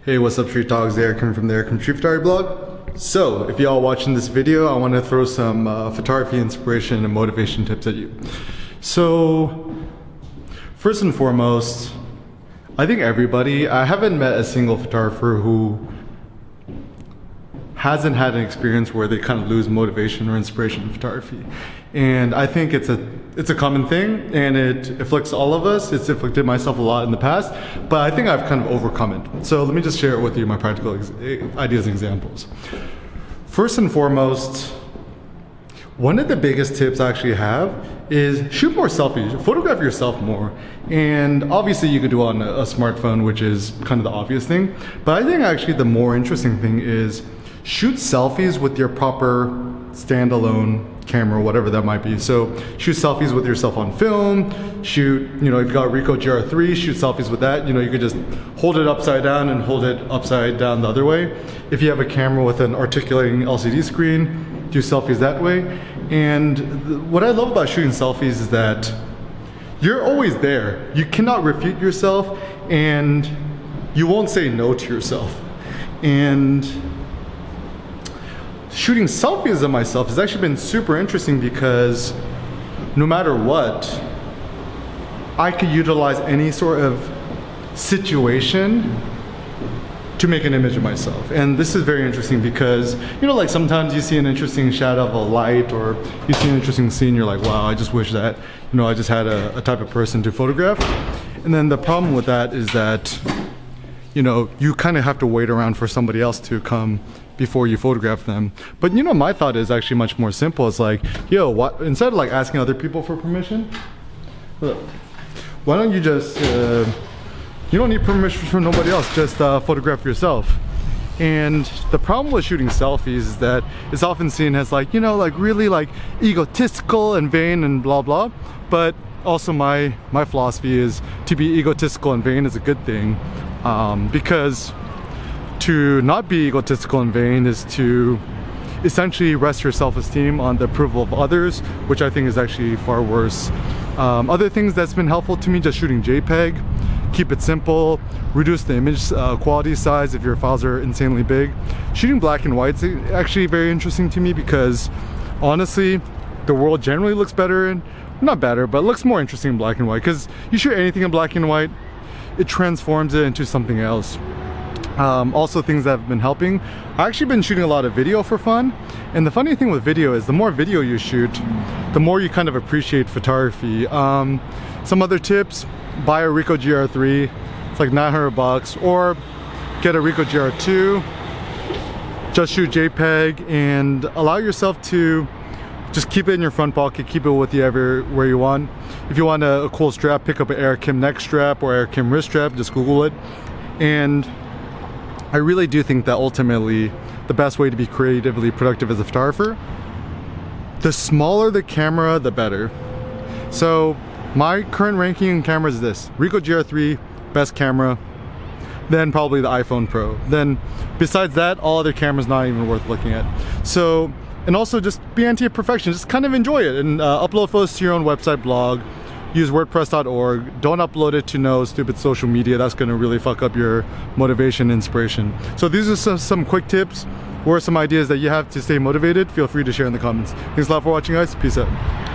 Hey, what's up Street Dogs, Eric from the Eric Street Photography blog. So, if y'all watching this video, I want to throw some photography inspiration and motivation tips at you. So, first and foremost, I think I haven't met a single photographer who hasn't had an experience where they kind of lose motivation or inspiration in photography. And I think it's a common thing, and it afflicts all of us. It's afflicted myself a lot in the past, but I think I've kind of overcome it. So let me just share it with you, my practical ideas and examples. First and foremost, one of the biggest tips I actually have is shoot more selfies, photograph yourself more. And obviously you could do it on a smartphone, which is kind of the obvious thing. But I think actually the more interesting thing is shoot selfies with your proper standalone camera, whatever that might be. So shoot selfies with yourself on film, shoot, if you've got Ricoh GR3, shoot selfies with that. You could just hold it upside down and hold it upside down the other way. If you have a camera with an articulating LCD screen, do selfies that way. And what I love about shooting selfies is that you're always there. You cannot refute yourself, and you won't say no to yourself. And shooting selfies of myself has actually been super interesting because no matter what, I could utilize any sort of situation to make an image of myself. And this is very interesting because, like sometimes you see an interesting shot of a light, or you see an interesting scene, you're like, wow, I just wish that, I just had a type of person to photograph. And then the problem with that is that, you kind of have to wait around for somebody else to come before you photograph them. But my thought is actually much more simple. It's like, instead of like asking other people for permission, look, why don't you just, you don't need permission from nobody else, just photograph yourself. And the problem with shooting selfies is that it's often seen as like, really like egotistical and vain and blah blah. But also my philosophy is to be egotistical and vain is a good thing, because to not be egotistical and vain is to essentially rest your self-esteem on the approval of others, which I think is actually far worse. Other things that's been helpful to me, just shooting JPEG. Keep it simple, reduce the image quality size if your files are insanely big. Shooting black and white is actually very interesting to me because honestly, the world generally looks better, and not better, but looks more interesting in black and white, because you shoot anything in black and white, it transforms it into something else. Also things that have been helping, I've actually been shooting a lot of video for fun, and the funny thing with video is the more video you shoot, the more you kind of appreciate photography. Some other tips: buy a Ricoh GR3, it's like $900, or get a Ricoh GR2, just shoot JPEG and allow yourself to just keep it in your front pocket, keep it with you everywhere you want. If you want a cool strap, pick up an Eric neck strap or Eric wrist strap, just Google it. And I really do think that ultimately the best way to be creatively productive as a photographer, the smaller the camera, the better. So my current ranking in cameras is this: Ricoh GR3, best camera, then probably the iPhone Pro. Then besides that, all other cameras not even worth looking at. So, and also just be anti-perfection, just kind of enjoy it, and upload photos to your own website, blog. Use wordpress.org. Don't upload it to no stupid social media. That's gonna really fuck up your motivation and inspiration. So these are some quick tips or some ideas that you have to stay motivated. Feel free to share in the comments. Thanks a lot for watching, guys. Peace out.